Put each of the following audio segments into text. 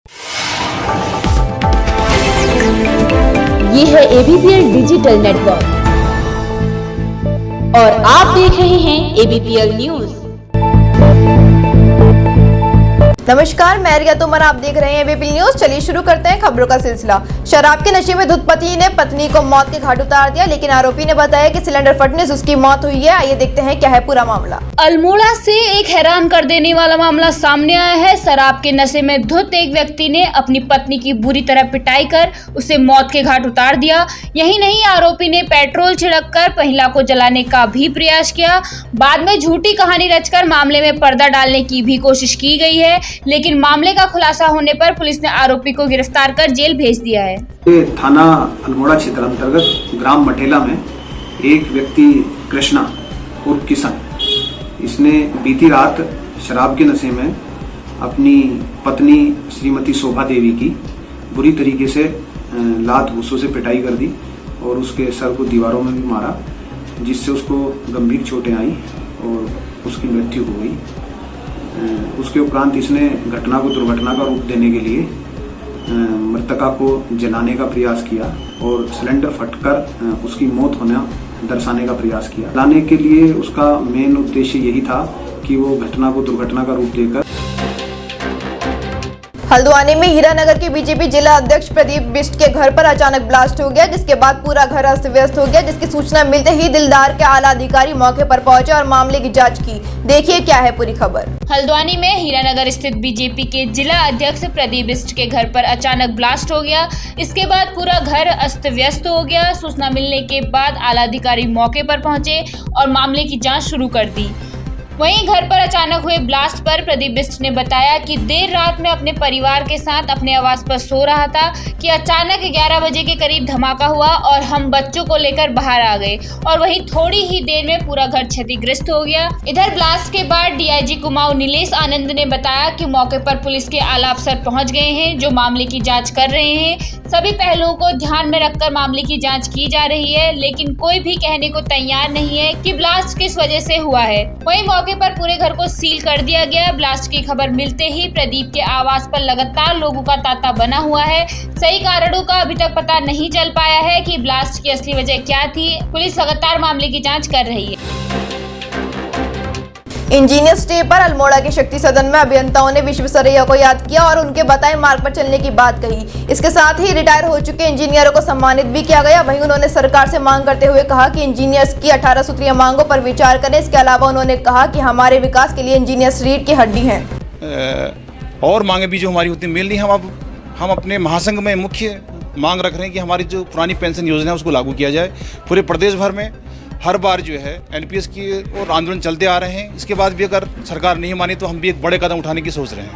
ये है ABPL digital network और आप देख रहे हैं ABPL न्यूज। नमस्कार, मैं रिया तोमर, आप देख रहे हैं ABPL न्यूज। चलिए शुरू करते हैं खबरों का सिलसिला। शराब के नशे में धुत पति ने पत्नी को मौत के घाट उतार दिया, लेकिन आरोपी ने बताया कि सिलेंडर फटने से उसकी मौत हुई है। आइए देखते हैं क्या है पूरा मामला। अल्मोड़ा से एक हैरान कर देने वाला मामला सामने आया है। शराब के नशे में धुत एक व्यक्ति ने अपनी पत्नी की बुरी तरह पिटाई कर उसे मौत के घाट उतार दिया। यही नहीं, आरोपी ने पेट्रोल छिड़ककर महिला को जलाने का भी प्रयास किया। बाद में झूठी कहानी रचकर मामले में पर्दा डालने की भी कोशिश की गई है, लेकिन मामले का खुलासा होने पर पुलिस ने आरोपी को गिरफ्तार कर जेल भेज दिया है। थाना अल्मोड़ा क्षेत्र अंतर्गत ग्राम मठेला में एक व्यक्ति कृष्णा उर्फ किशन, इसने बीती रात शराब के नशे में अपनी पत्नी श्रीमती शोभा देवी की बुरी तरीके से लात घूंसों से पिटाई कर दी और उसके सर को दीवारों में भी मारा, जिससे उसको गंभीर चोटें आई और उसकी मृत्यु हो गई। उसके उपरांत इसने घटना को दुर्घटना का रूप देने के लिए मृतका को जलाने का प्रयास किया और सिलेंडर फटकर उसकी मौत होना दर्शाने का प्रयास किया। जलाने के लिए उसका मेन उद्देश्य यही था कि वो घटना को दुर्घटना का रूप देकर। हल्द्वानी में हीरानगर के बीजेपी जिला अध्यक्ष प्रदीप बिष्ट के घर पर अचानक ब्लास्ट हो गया, जिसके बाद पूरा घर अस्त व्यस्त हो गया। जिसकी सूचना मिलते ही दिलदार के आला अधिकारी मौके पर पहुंचे और मामले की जांच की। देखिए क्या है पूरी खबर। हल्द्वानी में हीरानगर स्थित बीजेपी के जिला अध्यक्ष प्रदीप बिष्ट के घर पर अचानक ब्लास्ट हो गया। इसके बाद पूरा घर अस्त व्यस्त हो गया। सूचना मिलने के बाद आला अधिकारी मौके पर पहुंचे और मामले की जाँच शुरू कर दी। वहीं घर पर अचानक हुए ब्लास्ट पर प्रदीप बिष्ट ने बताया कि देर रात में अपने परिवार के साथ अपने आवास पर सो रहा था कि अचानक 11 बजे के करीब धमाका हुआ और हम बच्चों को लेकर बाहर आ गए और वहीं थोड़ी ही देर में पूरा घर क्षतिग्रस्त हो गया। इधर ब्लास्ट के बाद डीआईजी कुमाऊं नीलेश आनंद ने बताया कि मौके पर पुलिस के आला अफसर पहुंच गए हैं, जो मामले की जाँच कर रहे हैं। सभी पहलुओं को ध्यान में रखकर मामले की जाँच की जा रही है, लेकिन कोई भी कहने को तैयार नहीं है कि ब्लास्ट किस वजह से हुआ है। वहीं मौके पर पूरे घर को सील कर दिया गया। ब्लास्ट की खबर मिलते ही प्रदीप के आवास पर लगातार लोगों का तांता बना हुआ है। सही कारणों का अभी तक पता नहीं चल पाया है कि ब्लास्ट की असली वजह क्या थी। पुलिस लगातार मामले की जांच कर रही है। इंजीनियर्स डे पर अल्मोड़ा के शक्ति सदन में अभियंताओं ने विश्वेश्वरैया को याद किया और उनके बताए मार्ग पर चलने की बात कही। इसके साथ ही रिटायर हो चुके इंजीनियरों को सम्मानित भी किया गया। वहीं उन्होंने सरकार से मांग करते हुए कहा कि इंजीनियर्स की 18 सूत्रीय मांगों पर विचार करें। इसके अलावा उन्होंने कहा कि हमारे विकास के लिए इंजीनियर्स रीढ़ की हड्डी हैं। और मांगे भी जो हमारी उतनी मिल नहीं, हम अपने महासंघ में मुख्य मांग रख रहे हैं कि हमारी जो पुरानी पेंशन योजना है उसको लागू किया जाए। पूरे प्रदेश भर में हर बार जो है एनपीएस की और आंदोलन चलते आ रहे हैं। इसके बाद भी अगर सरकार नहीं मानी तो हम भी एक बड़े कदम उठाने की सोच रहे हैं।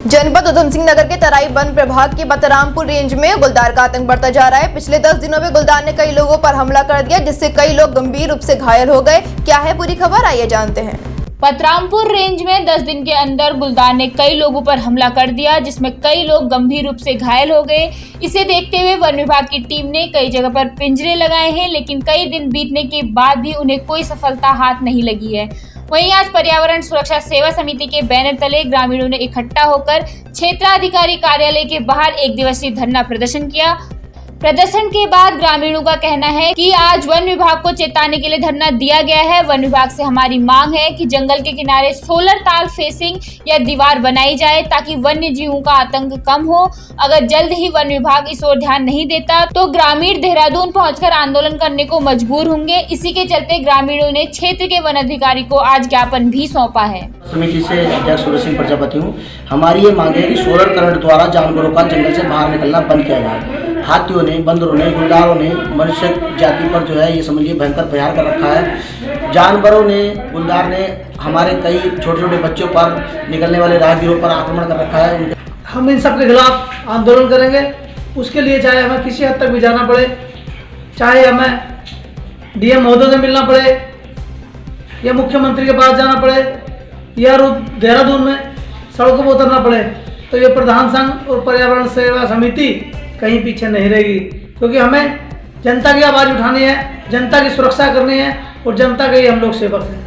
जनपद उधम सिंह नगर के तराई वन प्रभाग के बतरामपुर रेंज में गुलदार का आतंक बढ़ता जा रहा है। पिछले 10 दिनों में गुलदार ने कई लोगों पर हमला कर दिया, जिससे कई लोग गंभीर रूप से घायल हो गए। क्या है पूरी खबर, आइए जानते हैं। बतरामपुर रेंज में 10 दिन के अंदर गुलदार ने कई लोगों पर हमला कर दिया, जिसमें कई लोग गंभीर रूप से घायल हो गए। इसे देखते हुए वन विभाग की टीम ने कई जगह पर पिंजरे लगाए हैं, लेकिन कई दिन बीतने के बाद भी उन्हें कोई सफलता हाथ नहीं लगी है। वहीं आज पर्यावरण सुरक्षा सेवा समिति के बैनर तले ग्रामीणों ने इकट्ठा होकर क्षेत्राधिकारी कार्यालय के बाहर 1 दिवसीय धरना प्रदर्शन किया। प्रदर्शन के बाद ग्रामीणों का कहना है कि आज वन विभाग को चेताने के लिए धरना दिया गया है। वन विभाग से हमारी मांग है कि जंगल के किनारे सोलर ताल फेसिंग या दीवार बनाई जाए ताकि वन्य जीवों का आतंक कम हो। अगर जल्द ही वन विभाग इस ओर ध्यान नहीं देता तो ग्रामीण देहरादून पहुंचकर आंदोलन करने को मजबूर होंगे। इसी के चलते ग्रामीणों ने क्षेत्र के वन अधिकारी को आज ज्ञापन भी सौंपा है। समिति से अध्यक्ष सूर्य सिंह प्रजापति हूँ। हमारी ये मांग है कि सोलर करंट द्वारा जानवरों का जंगल से बाहर निकलना बंद किया जाए। हाथियों ने, बंदरों ने, गुलदारों ने मनुष्य जाति पर जो है ये समझिए भयंकर प्रहार कर रखा है। जानवरों ने, गुलदार ने हमारे कई छोटे छोटे बच्चों पर, निकलने वाले राहगीरों पर आक्रमण कर रखा है। हम इन सब के खिलाफ आंदोलन करेंगे। उसके लिए चाहे हमें किसी हद तक भी जाना पड़े, चाहे हमें डीएम महोदय से मिलना पड़े या मुख्यमंत्री के पास जाना पड़े या देहरादून में सड़कों पर उतरना पड़े, तो ये प्रधान संघ और पर्यावरण सेवा समिति कहीं पीछे नहीं रहेगी, क्योंकि हमें जनता की आवाज़ उठानी है, जनता की सुरक्षा करनी है और जनता के ही हम लोग सेवक हैं।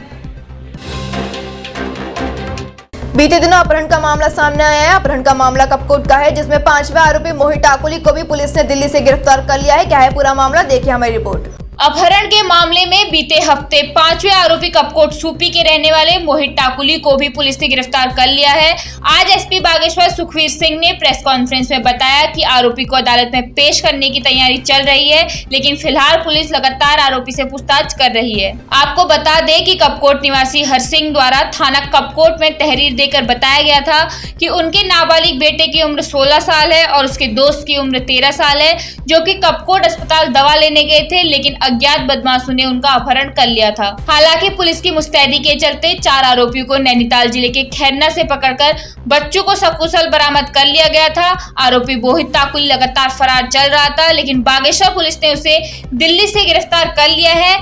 बीते दिनों अपहरण का मामला सामने आया है। अपहरण का मामला कपकोट का है, जिसमें 5वें आरोपी मोहित टाकुली को भी पुलिस ने दिल्ली से गिरफ्तार कर लिया है। क्या है पूरा मामला, देखिए हमारी रिपोर्ट। अपहरण के मामले में बीते हफ्ते 5वें आरोपी कपकोट सूपी के रहने वाले मोहित टाकुली को भी पुलिस ने गिरफ्तार कर लिया है। आज एसपी बागेश्वर सुखवीर सिंह ने प्रेस कॉन्फ्रेंस में बताया कि आरोपी को अदालत में पेश करने की तैयारी चल रही है, लेकिन फिलहाल पुलिस लगातार आरोपी से पूछताछ कर रही है। आपको बता दें कि कपकोट निवासी हरसिंह द्वारा थाना कपकोट में तहरीर देकर बताया गया था कि उनके नाबालिग बेटे की उम्र 16 साल है और उसके दोस्त की उम्र 13 साल है, जो कि कपकोट अस्पताल दवा लेने गए थे, लेकिन अज्ञात बदमाशों ने उनका अपहरण कर लिया था। हालांकि पुलिस की मुस्तैदी के चलते 4 आरोपियों को नैनीताल जिले के खैरना से पकड़कर बच्चों को सकुशल बरामद कर लिया गया था। आरोपी मोहित टाकुली लगातार फरार चल रहा था, लेकिन बागेश्वर पुलिस ने उसे दिल्ली से गिरफ्तार कर लिया है।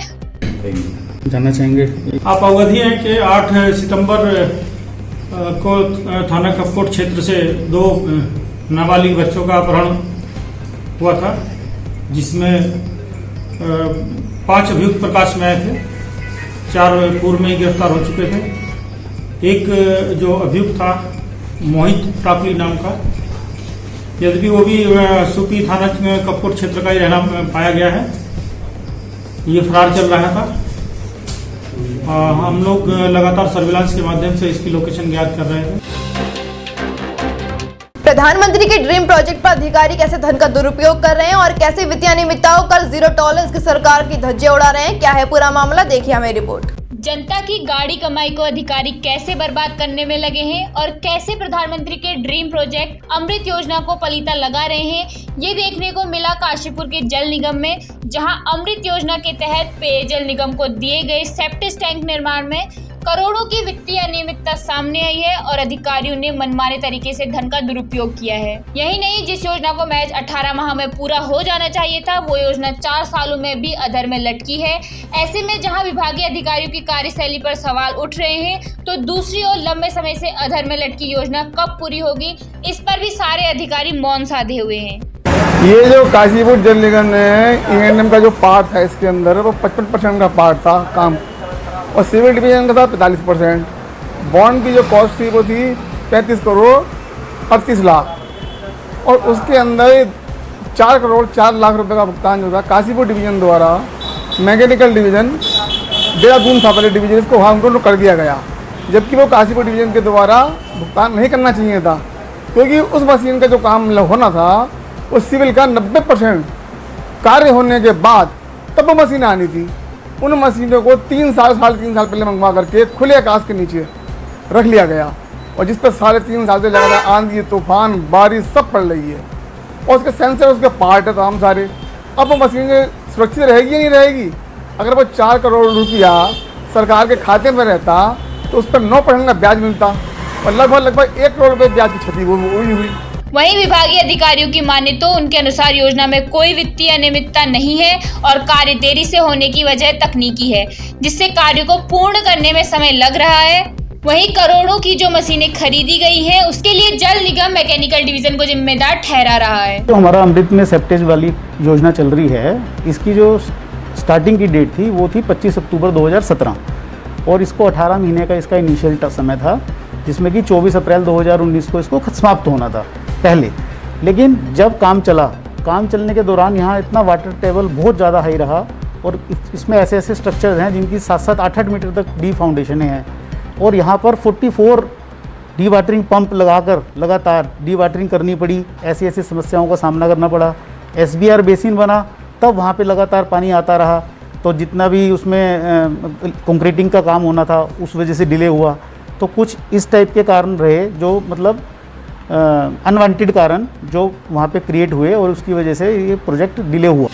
जानना चाहेंगे, आप अवगत हैं कि 8 सितंबर को थाना कपकोट क्षेत्र से 2 नाबालिग बच्चों का अपहरण हुआ था, जिसमें 5 अभियुक्त प्रकाश में आए थे। 4 पूर्व में ही गिरफ्तार हो चुके थे। एक जो अभियुक्त था मोहित टाकुली नाम का, यद्यपि वो भी सुपी थाना कपकोट क्षेत्र का ही रहना पाया गया है, ये फरार चल रहा था। हम लोग लगातार सर्विलांस के माध्यम से इसकी लोकेशन ज्ञात कर रहे थे। प्रधानमंत्री के ड्रीम प्रोजेक्ट पर अधिकारी कैसे धन का दुरुपयोग कर रहे हैं और कैसे वित्तीय अनियमितताओं कर जीरो टॉलरेंस की सरकार की धज्जियां उड़ा रहे हैं, क्या है पूरा मामला, देखिए हमें रिपोर्ट। जनता की गाड़ी कमाई को अधिकारी कैसे बर्बाद करने में लगे हैं और कैसे प्रधानमंत्री के ड्रीम प्रोजेक्ट अमृत योजना को पलीता लगा रहे हैं, ये देखने को मिला काशीपुर के जल निगम में, जहां अमृत योजना के तहत पेयजल निगम को दिए गए सेप्टिक टैंक निर्माण में करोड़ों की वित्तीय अनियमितता सामने आई है और अधिकारियों ने मनमाने तरीके से धन का दुरुपयोग किया है। यही नहीं, जिस योजना को महज 18 माह में पूरा हो जाना चाहिए था, वो योजना 4 सालों में भी अधर में लटकी है। ऐसे में जहां विभागीय अधिकारियों की कार्यशैली पर सवाल उठ रहे हैं, तो दूसरी ओर लंबे समय से अधर में लटकी योजना कब पूरी होगी, इस पर भी सारे अधिकारी मौन साधे हुए हैं। ये जो काशीपुर जल निगम है, E&M का जो पार्ट है इसके अंदर, वो 55% का पार्ट था काम, और सिविल डिवीजन का था 45%। बॉन्ड की जो कॉस्ट थी वो थी 35 करोड़ 38 लाख, और उसके अंदर 4 करोड़ 4 लाख रुपए का भुगतान जो था काशीपुर डिवीजन द्वारा मैकेनिकल डिवीजन देहरादून था पहले डिवीजन, इसको वहाँ उनको कर दिया गया, जबकि वो काशीपुर डिवीजन के द्वारा भुगतान नहीं करना चाहिए था, क्योंकि उस मशीन का जो काम होना था वो सिविल का 90% कार्य होने के बाद तब वो मशीनें आनी थी। उन मशीनों को 3 साल पहले मंगवा करके खुले आकाश के नीचे रख लिया गया, और जिस पर 3.5 साल से लगातार आंधी तूफान बारिश सब पड़ रही है, और उसके सेंसर उसके पार्ट है तमाम सारे। अब वो मशीनें सुरक्षित रहेगी या नहीं रहेगी? अगर वो 4 करोड़ रुपया सरकार के खाते में रहता तो उस पर 9% का ब्याज मिलता, और लगभग 1 करोड़ रुपये ब्याज की क्षति वो हुई। वहीं विभागीय अधिकारियों की माने तो उनके अनुसार योजना में कोई वित्तीय अनियमितता नहीं है और कार्य देरी से होने की वजह तकनीकी है, जिससे कार्य को पूर्ण करने में समय लग रहा है। वहीं करोड़ों की जो मशीनें खरीदी गई हैं, उसके लिए जल निगम मैकेनिकल डिवीजन को जिम्मेदार ठहरा रहा है। तो हमारा अमृत में सेप्टेज वाली योजना चल रही है, इसकी जो स्टार्टिंग की डेट थी वो थी 25 अक्टूबर 2017, और इसको 18 महीने का इसका इनिशियल समय था, जिसमें कि 24 अप्रैल 2019 को इसको समाप्त होना था पहले। लेकिन जब काम चलने के दौरान यहाँ इतना वाटर टेबल बहुत ज़्यादा हाई रहा, और इसमें ऐसे ऐसे स्ट्रक्चर्स हैं जिनकी 7-7, 8-8 मीटर तक डी फाउंडेशनें हैं, और यहाँ पर 44 डी वाटरिंग पंप लगाकर लगातार डी वाटरिंग करनी पड़ी। ऐसी ऐसी समस्याओं का सामना करना पड़ा। SBR बेसिन बना, तब वहाँ पे लगातार पानी आता रहा, तो जितना भी उसमें कंक्रीटिंग का काम होना था उस वजह से डिले हुआ। तो कुछ इस टाइप के कारण रहे, जो मतलब अनवांटेड कारण जो वहाँ पे क्रिएट हुए, और उसकी वजह से ये प्रोजेक्ट डिले हुआ।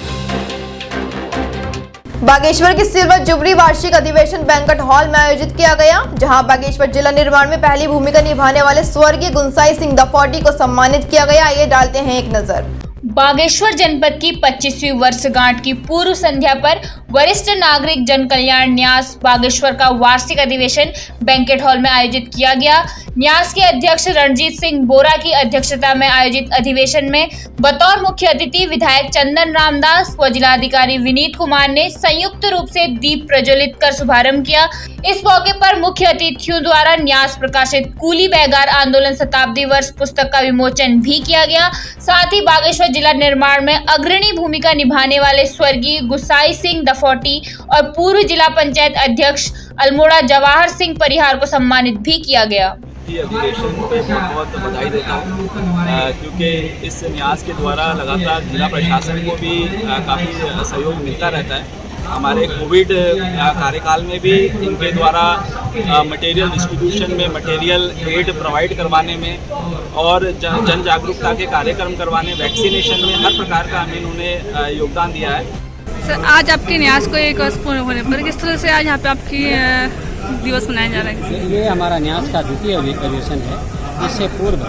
बागेश्वर के सिल्वर जुबली वार्षिक अधिवेशन बैंक्वेट हॉल में आयोजित किया गया, जहां बागेश्वर जिला निर्माण में पहली भूमिका निभाने वाले स्वर्गीय गुंसाई सिंह दफौटी को सम्मानित किया गया। आइए डालते हैं एक नजर। बागेश्वर जनपद की 25वीं वर्षगांठ की पूर्व संध्या पर वरिष्ठ नागरिक जन कल्याण न्यास बागेश्वर का वार्षिक अधिवेशन बैंकेट हॉल में आयोजित किया गया। न्यास के अध्यक्ष रणजीत सिंह बोरा की अध्यक्षता में आयोजित अधिवेशन में बतौर मुख्य अतिथि विधायक चंदन रामदास व जिलाधिकारी विनीत कुमार ने संयुक्त रूप से दीप प्रज्वलित कर शुभारंभ किया। इस मौके पर मुख्य अतिथियों द्वारा न्यास प्रकाशित कूली बैगार आंदोलन शताब्दी वर्ष पुस्तक का विमोचन भी किया गया। साथ ही बागेश्वर जिला निर्माण में अग्रणी भूमिका निभाने वाले स्वर्गीय गुसाई सिंह दफोटी और पूर्व जिला पंचायत अध्यक्ष अल्मोड़ा जवाहर सिंह परिहार को सम्मानित भी किया गया। अधिवेशन पे बहुत बधाई देता हूँ क्योंकि इस न्यास के द्वारा लगातार जिला प्रशासन को भी काफ़ी सहयोग मिलता रहता है। हमारे कोविड कार्यकाल में भी इनके द्वारा मटेरियल डिस्ट्रीब्यूशन में, मटेरियल एड प्रोवाइड करवाने में और जन जागरूकता के कार्यक्रम करवाने, वैक्सीनेशन में हर प्रकार का इन्होंने योगदान दिया है। सर, आज आपके न्यास को 1 वर्ष पूर्ण होने पर किस तरह से आज यहाँ पे आपकी दिवस मनाया जा रहा है? ये हमारा न्यास का द्वितीय अधिवेशन है। इससे पूर्व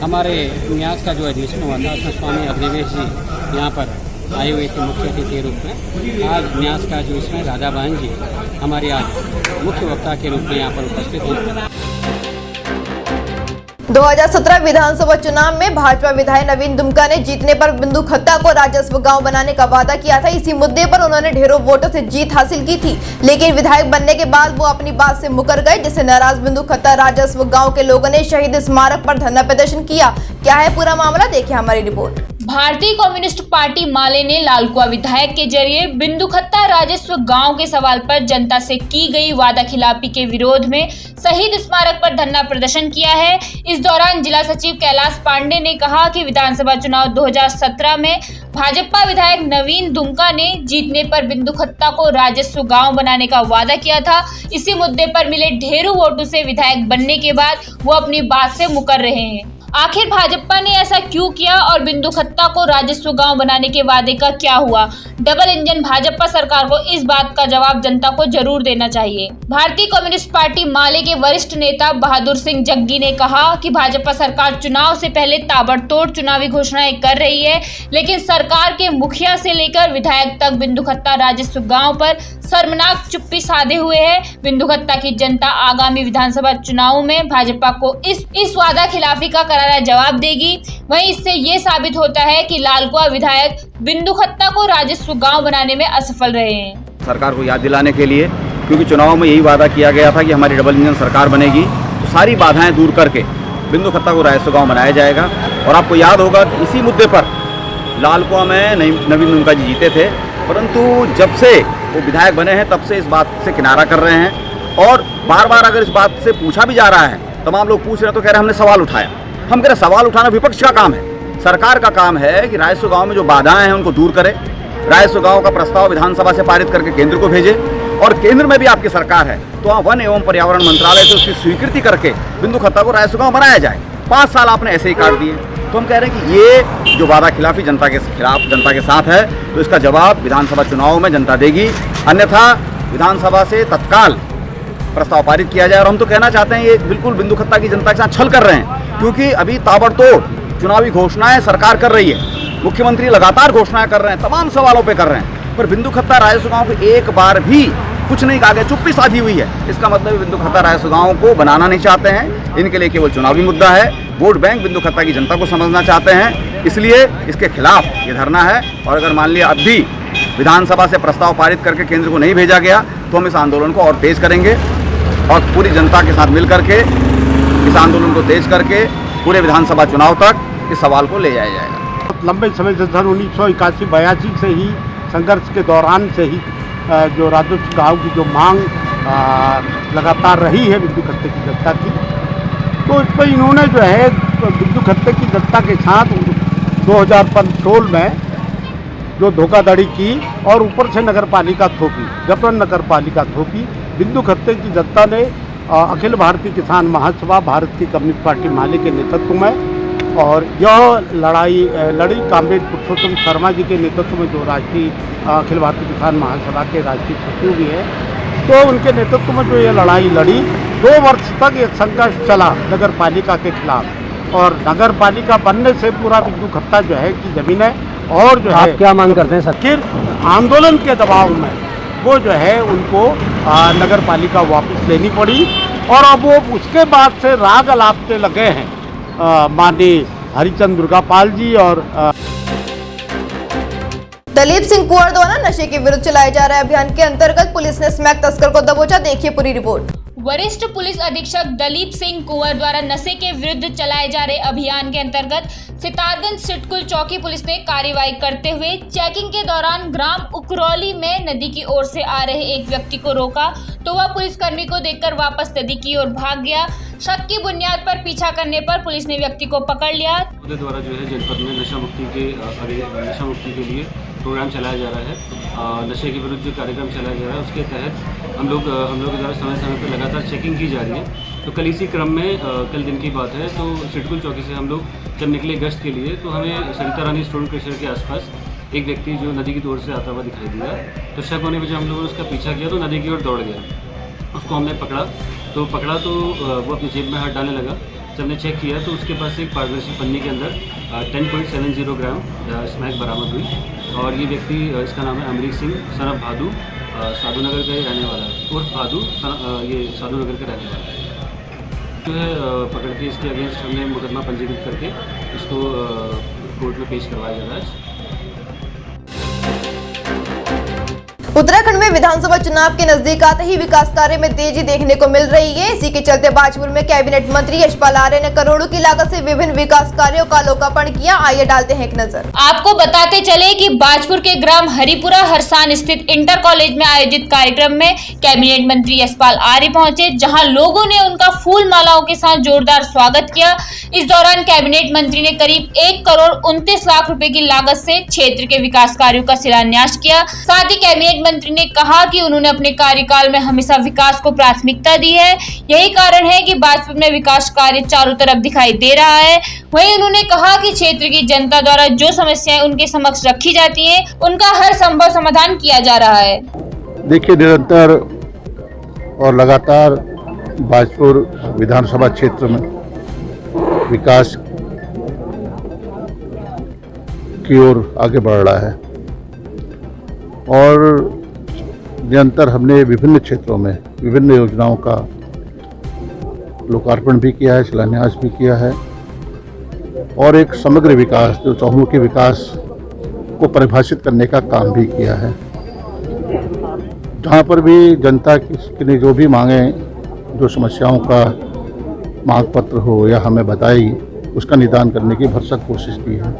हमारे न्यास का जो अधिवेशन हुआ था उसमें स्वामी अग्निवेश जी यहाँ पर आए हुए थे मुख्य अतिथि के रूप में। आज न्यास का जो इसमें राजा बहन जी हमारे आज मुख्य वक्ता के रूप में यहाँ पर उपस्थित हैं। 2017 विधानसभा चुनाव में भाजपा विधायक नवीन दुमका ने जीतने पर बिंदु खत्ता को राजस्व गांव बनाने का वादा किया था। इसी मुद्दे पर उन्होंने ढेरों वोटों से जीत हासिल की थी, लेकिन विधायक बनने के बाद वो अपनी बात से मुकर गए, जिससे नाराज बिंदु खत्ता राजस्व गांव के लोगों ने शहीद स्मारक पर धरना प्रदर्शन किया। क्या है पूरा मामला, देखिए हमारी रिपोर्ट। भारतीय कम्युनिस्ट पार्टी माले ने लालकुआ विधायक के जरिए बिंदु खत्ता राजस्व गांव के सवाल पर जनता से की गई वादा खिलाफी के विरोध में शहीद स्मारक पर धरना प्रदर्शन किया है। इस दौरान जिला सचिव कैलाश पांडे ने कहा कि विधानसभा चुनाव 2017 में भाजपा विधायक नवीन दुमका ने जीतने पर बिंदु खत्ता को राजस्व गांव बनाने का वादा किया था। इसी मुद्दे पर मिले ढेरों वोटों से विधायक बनने के बाद वो अपनी बात से मुकर रहे हैं। आखिर भाजपा ने ऐसा क्यों किया और बिंदु खत्ता को राजस्व गांव बनाने के वादे का क्या हुआ? डबल इंजन भाजपा सरकार को इस बात का जवाब जनता को जरूर देना चाहिए। भारतीय कम्युनिस्ट पार्टी माले के वरिष्ठ नेता बहादुर सिंह जग्गी ने कहा कि भाजपा सरकार चुनाव से पहले ताबड़तोड़ चुनावी घोषणाएं कर रही है, लेकिन सरकार के मुखिया से लेकर विधायक तक बिंदु खत्ता राजस्व गाँव पर शर्मनाक चुप्पी साधे हुए है। बिंदु खत्ता की जनता आगामी विधानसभा चुनाव में भाजपा को इस वादा खिलाफी का करारा जवाब देगी। वहीं इससे ये साबित होता है कि लालकुआ विधायक बिंदु खत्ता को राजस्व गांव बनाने में असफल रहे हैं। सरकार को याद दिलाने के लिए, क्योंकि चुनाव में यही वादा किया गया था कि हमारी डबल इंजन सरकार बनेगी, तो सारी बाधाएं दूर करके बिंदु खत्ता को राजस्व गाँव बनाया जाएगा। और आपको याद होगा कि इसी मुद्दे पर लालकुआ में नवीन दुमका जी जीते थे, परंतु जब से वो विधायक बने हैं तब से इस बात से किनारा कर रहे हैं। और बार बार अगर इस बात से पूछा भी जा रहा है, तमाम लोग पूछ रहे हैं तो कह रहे हैं हमने सवाल उठाया। हम कह रहे सवाल उठाना विपक्ष का काम है, सरकार का काम है कि राजस्व गाँव में जो बाधाएं हैं उनको दूर करे, राजस्व गाँव का प्रस्ताव विधानसभा से पारित करके केंद्र को भेजे। और केंद्र में भी आपकी सरकार है तो वहाँ वन एवं पर्यावरण मंत्रालय से उसकी स्वीकृति करके बिंदु खत्ता को राजस्व गाँव बनाया जाए। 5 साल आपने ऐसे ही काट दिए। तो हम कह रहे हैं कि ये जो वादा खिलाफी जनता के खिलाफ, जनता के साथ है, तो इसका जवाब विधानसभा चुनाव में जनता देगी। अन्यथा विधानसभा से तत्काल प्रस्ताव पारित किया जाए। और हम तो कहना चाहते हैं ये बिल्कुल बिंदु खत्ता की जनता के साथ छल कर रहे हैं, क्योंकि अभी ताबड़तोड़ चुनावी घोषणाएं सरकार कर रही है, मुख्यमंत्री लगातार घोषणाएं कर रहे हैं, तमाम सवालों पे कर रहे हैं, पर बिंदु खत्ता राजस्व गाँव को एक बार भी कुछ नहीं कहा गया, चुप्पी साधी हुई है। इसका मतलब बिंदु खत्ता राजस्व गाँव को बनाना नहीं चाहते हैं, इनके लिए केवल चुनावी मुद्दा है। वोट बैंक बिंदु खत्ता की जनता को समझना चाहते हैं, इसलिए इसके खिलाफ ये धरना है। और अगर मान लिया अब भी विधानसभा से प्रस्ताव पारित करके केंद्र को नहीं भेजा गया तो हम इस आंदोलन को और तेज करेंगे और पूरी जनता के साथ मिल करके इस आंदोलन को तेज करके पूरे विधानसभा चुनाव तक इस सवाल को ले जाया जाएगा। लंबे समय से सन 1981-82 से ही संघर्ष के दौरान से ही जो राजस्व गाँव की जो मांग लगातार रही है बिंदु खत्ते की जनता की, तो इस पर इन्होंने जो है बिंदु खत्ते की जनता के साथ 2016 में जो धोखाधड़ी की और ऊपर से नगर पालिका थोपी, जबरन नगर पालिका थोपी। बिंदु खत्ते की जनता ने अखिल भारतीय किसान महासभा, भारत की कम्युनिस्ट पार्टी माले के नेतृत्व में और यह लड़ाई लड़ी कामरेड पुरुषोत्तम शर्मा जी के नेतृत्व में, जो राष्ट्रीय अखिल भारतीय किसान महासभा के राष्ट्रीय सचिव भी हैं, तो उनके नेतृत्व में जो ये लड़ाई लड़ी, 2 वर्ष तक ये संघर्ष चला नगर पालिका के खिलाफ। और नगर पालिका बनने से पूरा बिंदु खत्ता जो है की जमीन है और जो आप क्या मांग करते हैं सर? फिर आंदोलन के दबाव में वो जो है उनको नगर पालिका वापस लेनी पड़ी और अब वो उसके बाद से राग अलापते लगे हैं माननीय हरिचंद दुर्गापाल जी और दलीप सिंह कुंवर द्वारा नशे के विरुद्ध चलाए जा रहे अभियान के अंतर्गत पुलिस ने स्मैक तस्कर को दबोचा। देखिए पूरी रिपोर्ट। वरिष्ठ पुलिस अधीक्षक दलीप सिंह कुंवर द्वारा नशे के विरुद्ध चलाए जा रहे अभियान के अंतर्गत सितारगंज सिटकुल चौकी पुलिस ने कार्रवाई करते हुए चेकिंग के दौरान ग्राम उकरौली में नदी की ओर से आ रहे एक व्यक्ति को रोका तो वह पुलिसकर्मी को देखकर वापस नदी की ओर भाग गया। शक की बुनियाद पर पीछा करने पर पुलिस ने व्यक्ति को पकड़ लिया। द्वारा जो है जनपद में नशा मुक्ति के लिए प्रोग्राम चलाया जा रहा है। नशे के विरुद्ध जो कार्यक्रम चलाया जा रहा है उसके तहत हम लोग के द्वारा समय समय पर लगातार चेकिंग की जा रही है। तो कल इसी क्रम में कल दिन की बात है तो सिटकुल चौकी से हम लोग जब निकले गश्त के लिए तो हमें सरिता रानी स्टोन क्रशर के आसपास एक व्यक्ति जो नदी की ओर से आता हुआ दिखाई दिया। तो शक होने पर जब हम लोगों ने उसका पीछा किया तो नदी की ओर दौड़ गया। उसको हमने पकड़ा तो वो अपनी जेब में हाथ डालने लगा। जब हमने चेक किया तो उसके पास एक पारदर्शी पन्नी के अंदर 10.70 ग्राम स्मैक बरामद हुई और ये व्यक्ति इसका नाम है अमरीक सिंह सन ऑफ भादू साधुनगर का रहने वाला है। उर्फ भादू ये साधुनगर का रहने वाला है। जो है पकड़ के इसके अगेंस्ट हमने मुकदमा पंजीकृत करके इसको कोर्ट में पेश करवाया जा रहा है। उत्तराखंड में विधानसभा चुनाव के नजदीक आते ही विकास कार्य में तेजी देखने को मिल रही है। इसी के चलते बाजपुर में कैबिनेट मंत्री यशपाल आर्य ने करोड़ों की लागत से विभिन्न विकास कार्यों का लोकार्पण किया। आइए डालते हैं एक नजर। आपको बताते चले कि बाजपुर के ग्राम हरिपुरा हरसान स्थित इंटर कॉलेज में आयोजित कार्यक्रम में कैबिनेट मंत्री यशपाल आर्य पहुंचे, जहां लोगों ने उनका फूल मालाओं के साथ जोरदार स्वागत किया। इस दौरान कैबिनेट मंत्री ने करीब 1 करोड़ 29 लाख रुपए की लागत से क्षेत्र के विकास कार्यों का शिलान्यास किया। साथ ही कैबिनेट मंत्री ने कहा कि उन्होंने अपने कार्यकाल में हमेशा विकास को प्राथमिकता दी है। यही कारण है कि बाजपुर में विकास कार्य चारों तरफ दिखाई दे रहा है। वहीं उन्होंने कहा कि क्षेत्र की जनता द्वारा जो समस्याएं उनके समक्ष रखी जाती हैं, उनका हर संभव समाधान किया जा रहा है। देखिए, निरंतर और लगातार बाजपुर विधानसभा क्षेत्र में विकास की ओर आगे बढ़ रहा है और निरंतर हमने विभिन्न क्षेत्रों में विभिन्न योजनाओं का लोकार्पण भी किया है, शिलान्यास भी किया है और एक समग्र विकास जो चहुमुखी विकास को परिभाषित करने का काम भी किया है। जहाँ पर भी जनता की ने जो भी मांगे, जो समस्याओं का मांग पत्र हो या हमें बताई, उसका निदान करने की भरसक कोशिश की है।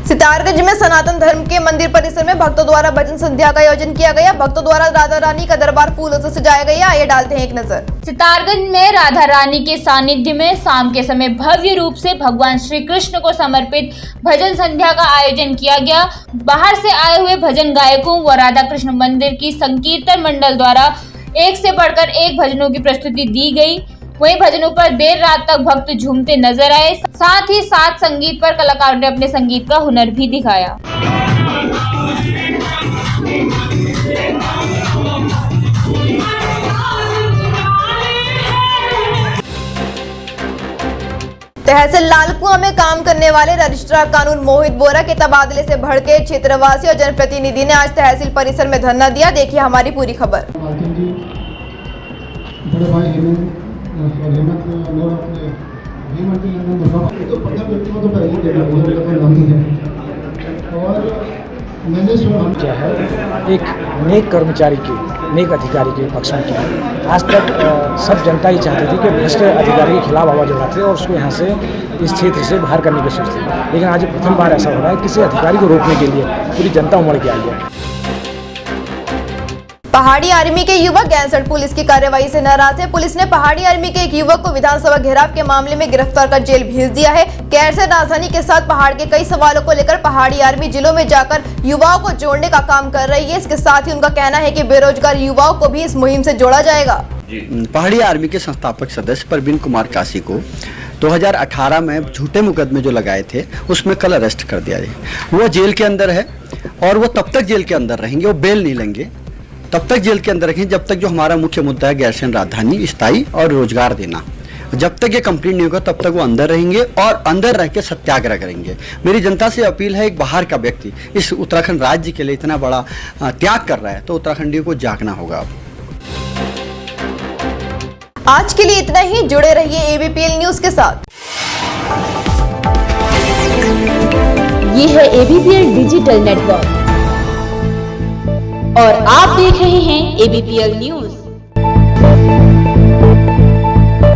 सितारगंज में सनातन धर्म के मंदिर परिसर में भक्तों द्वारा भजन संध्या का आयोजन किया गया। भक्तों द्वारा राधा रानी का दरबार फूलों से सजाया गया। आइए डालते हैं एक नजर। सितारगंज में राधा रानी के सानिध्य में शाम के समय भव्य रूप से भगवान श्री कृष्ण को समर्पित भजन संध्या का आयोजन किया गया। बाहर से आए हुए भजन गायकों व राधा कृष्ण मंदिर की संकीर्तन मंडल द्वारा एक से बढ़कर एक भजनों की प्रस्तुति दी गई। वहीं भजनों पर देर रात तक भक्त झूमते नजर आए। साथ ही साथ संगीत पर कलाकारों ने अपने संगीत का हुनर भी दिखाया। तहसील लालकुआं में काम करने वाले रजिस्ट्रार कानून मोहित बोरा के तबादले से भड़के क्षेत्रवासी और जनप्रतिनिधि ने आज तहसील परिसर में धरना दिया। देखिए हमारी पूरी खबर। क्या है, एक नेक कर्मचारी के, नेक अधिकारी के पक्ष में क्या है। आज तक सब जनता ही चाहती थी कि भ्रष्ट अधिकारी के खिलाफ आवाज उठाते और उसको यहाँ से इस क्षेत्र से बाहर करने की सोचते, लेकिन आज प्रथम बार ऐसा हो रहा है किसी अधिकारी को रोकने के लिए पूरी जनता उमड़ के आई है। पहाड़ी आर्मी के युवक गैंसड पुलिस की कार्रवाई से नाराज है। पुलिस ने पहाड़ी आर्मी के एक युवक को विधानसभा घेराव के मामले में गिरफ्तार कर जेल भेज दिया है। गैरसैंण राजधानी के साथ पहाड़ के कई सवालों को लेकर पहाड़ी आर्मी जिलों में जाकर युवाओं को जोड़ने का काम कर रही है। इसके साथ ही उनका कहना है कि बेरोजगार युवाओं को भी इस मुहिम से जोड़ा जाएगा। पहाड़ी आर्मी के संस्थापक सदस्य परवीन कुमार काशी को 2018 में झूठे मुकदमे जो लगाए थे उसमें कल अरेस्ट कर दिया है। वो जेल के अंदर है और वो तब तक जेल के अंदर रहेंगे, वो बेल नहीं लेंगे, तब तक जेल के अंदर रखेंगे जब तक जो हमारा मुख्य मुद्दा है गैरसैंण राजधानी स्थायी और रोजगार देना। जब तक ये कंप्लीट नहीं होगा तब तक वो अंदर रहेंगे और अंदर रह के सत्याग्रह करेंगे। मेरी जनता से अपील है, एक बाहर का व्यक्ति इस उत्तराखंड राज्य के लिए इतना बड़ा त्याग कर रहा है तो उत्तराखंडियों को जागना होगा अब। आज के लिए इतना ही। जुड़े रहिए ABPL न्यूज के साथ। ये है ABPL डिजिटल नेटवर्क और आप देख रहे हैं ABPL न्यूज।